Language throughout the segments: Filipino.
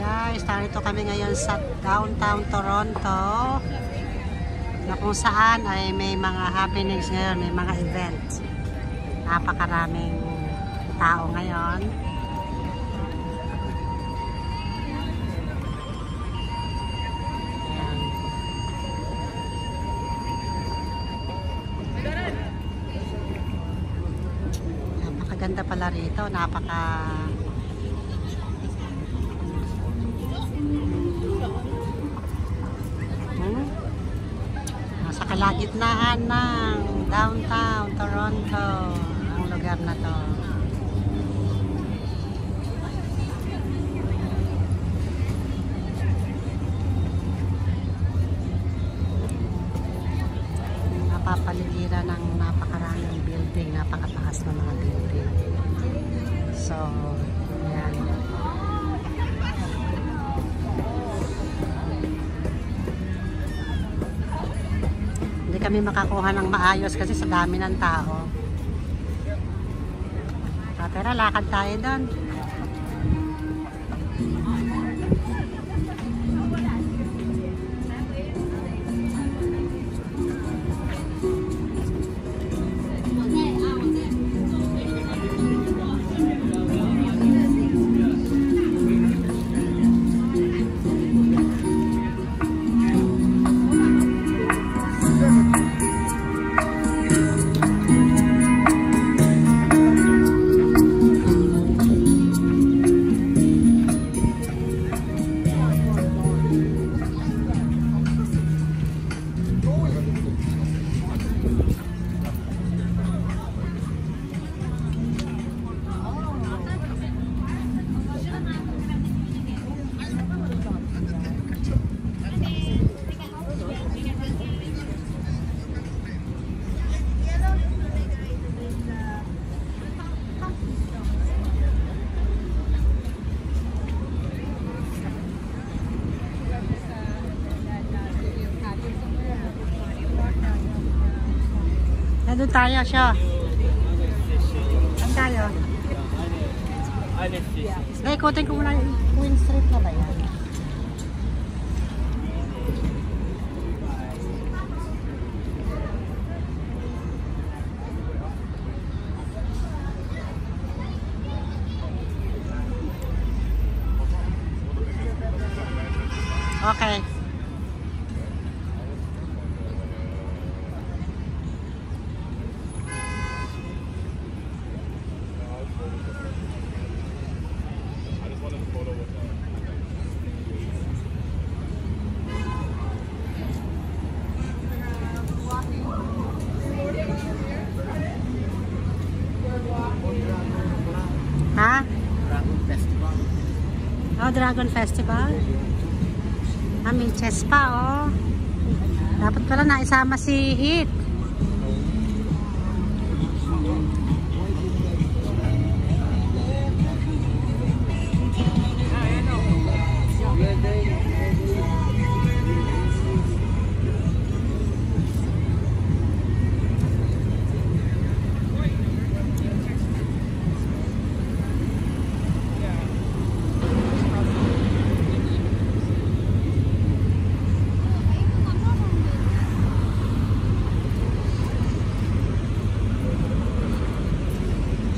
Guys, narito kami ngayon sa downtown Toronto na kung saan ay may mga happenings ngayon, may mga events. Napakaraming tao ngayon. Ayan. Napakaganda pala rito, nasa kalagitnaan ng downtown Toronto ang lugar na to. Napapaligiran ng napakaraming building, napakataas ng mga building. So, yan. Hindi kami makakuha ng maayos kasi sa dami ng tao. Pero lakad tayo doon. Doon tayo siya. Saan tayo? Ikutin ko muna yung Queen Street na ba yan? Okay. Ha? Dragon Festival. Oh, Dragon Festival. May chess pa, oh. Dapat pala naisama si Hit.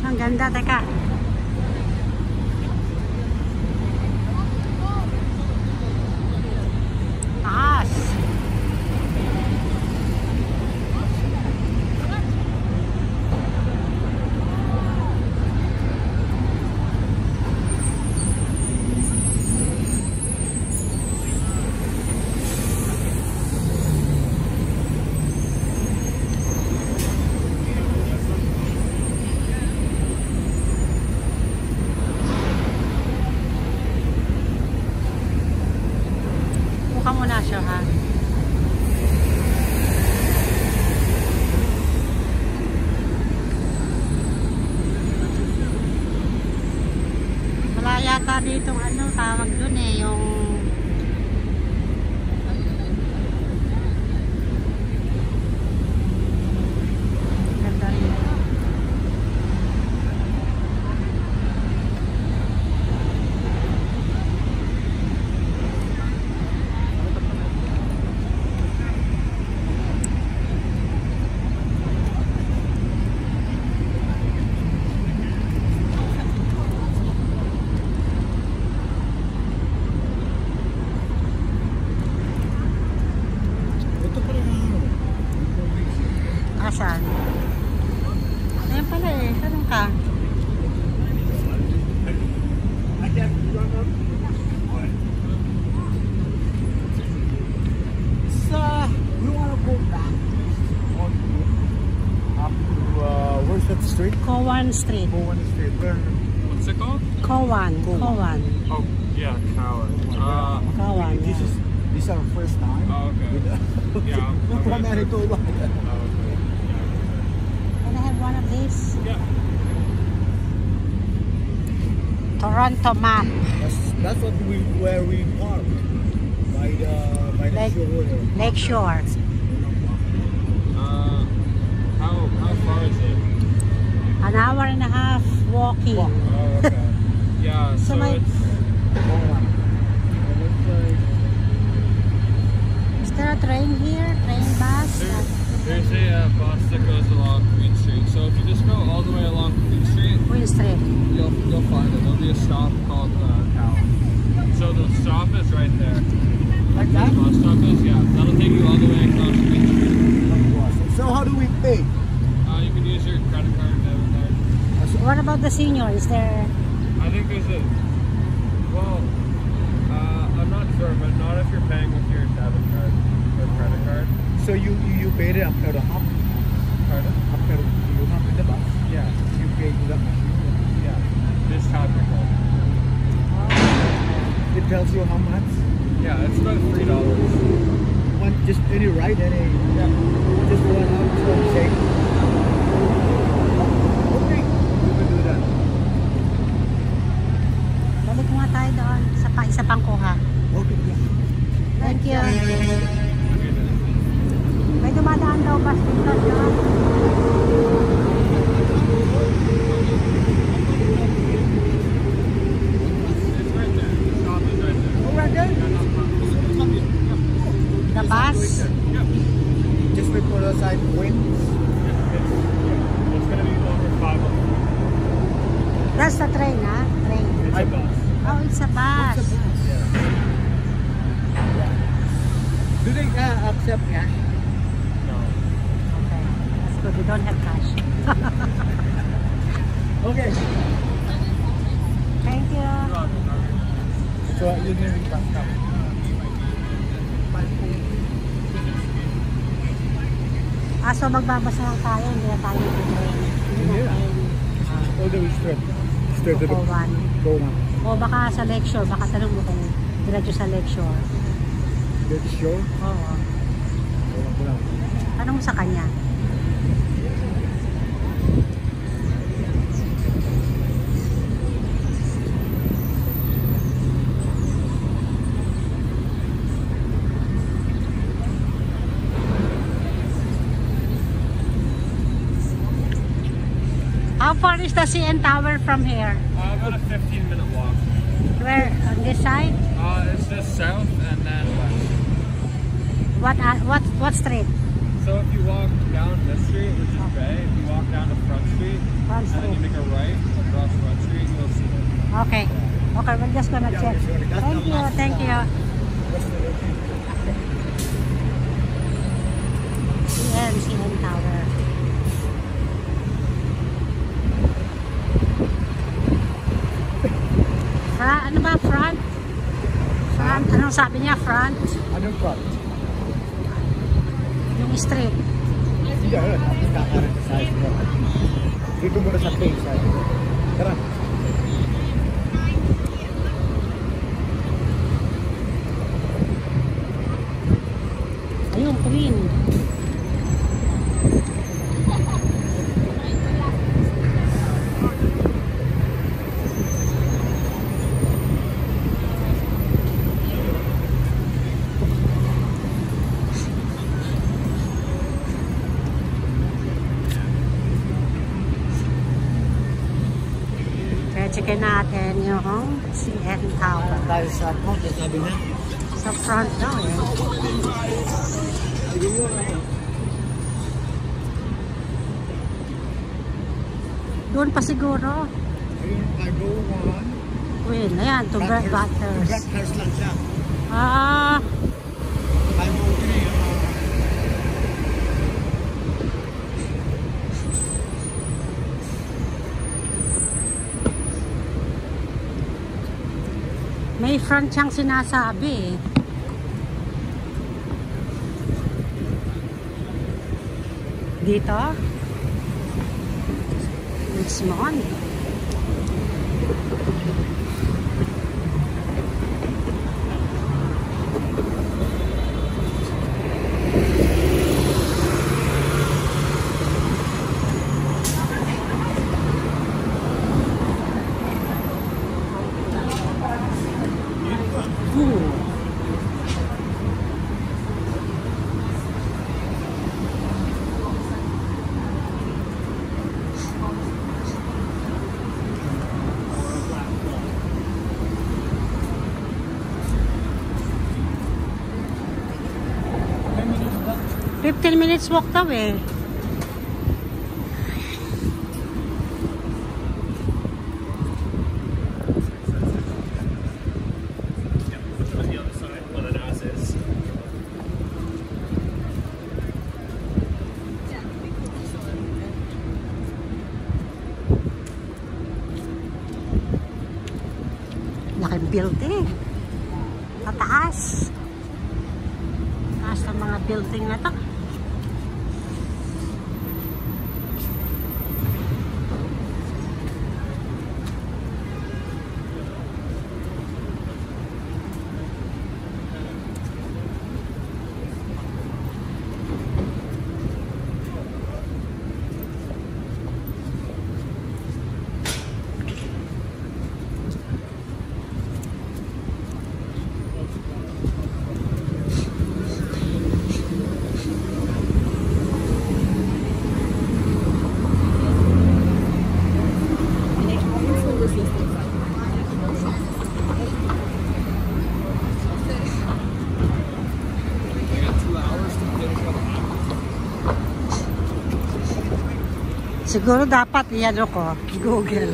Ang ganda, teka. Taas. Buka muna siya, ha? Wala yata dito ano, tawag dun eh, yung ganda rin. Kowan Street. Kowan Street. What's it called? Kowan. Kowan. Oh, yeah, Cowan. Kowan. This is our first time. Oh, okay. Yeah, I'm From Manitoba. Oh, okay. Can I have one of these? Yeah. Toronto map. That's where we park by the Lake- shore. Lakeshore. How far is it? An hour and a half walking. Walk. Oh, okay. Yeah, So so my- it's... Kowan. Is there a train here? Train bus? There's a bus that goes along Queen Street. So if you just go all the way along Queen Street, Queen Street. you'll find it. There'll be a stop called Cowan. So the stop is right there. Like The that? bus stop is, yeah. That'll take you all the way across Queen Street. So how do we pay? You can use your credit card, debit card. What about the senior? Is there... I think there's a... Well, I'm not sure, but not if you're paying with your debit card or credit card. So you paid it after the hop. Pardon? After you hop in the bus, Yeah. you pay to the Yeah. Just tap your card. It tells you how much. Yeah, it's about $3. One just any ride, any Yeah. just one out from say. Okay, we will do that. Balik nga tayo doon. Isa pang kuha. Okay, yeah. Thank you. Okay, then. May dumadaan daw bus dito. No? It's right there. The stop is right there. Oh, right there. The bus? Yep. Just before the side winds. It's gonna be over 500. That's the train, ha? Train. It's a bus. Oh, it's a bus. Do they accept cash? No. Okay. That's good. We don't have cash. Okay. Thank you. So you need to pass now. So magbabasa lang tayo. Hindi na tayo mag-train. Hindi na train. All the way straight. Straight to the Kowan. Kowan. O baka sa lecture. Baka tanong mo kung diretso sa lecture. Get shore. Oo. Kowan. Tanong mo sa kanya. How far is the CN Tower from here? About a 15-minute walk. Where? On this side? It's just south and then west. What street? So if you walk down this street, which is Bay, if you walk down to Front Street, Front and then you Street. make a right across Front Street, you'll see it. Okay. Okay, we're just gonna check. Thank you, thank you. CN Tower. Ano ba? Front? Front? Anong sabi niya? Front? Anong front? Yung street. Hindi, tapos kakaroon sa side mo. Dito muna sa page side. Tara. Ayun, Queen. Kaya checkin natin yung CN Tower. Tayo sa front, sabi na. Sa front daw eh. Sige yun. Doon pa siguro. Ayun, cargo one. Queen, ayan, to Brett Butters. Butters lang siya. Ah, Cargo 3. may front siyang sinasabi eh. Dito? Richmond. Ooh. 15 minutes walk daw eh. On the other side, where the nose is. Laking building. Mataas. Taas ng mga building na to. Siguro dapat iyan ko, Google.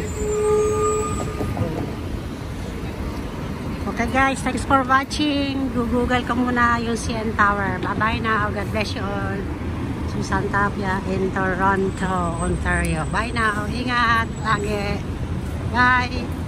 Okay guys, thanks for watching. Google ko muna yung CN Tower. Bye-bye now. God bless you all. Susan Tapia in Toronto, Ontario. Bye now. Ingat lagi. Bye.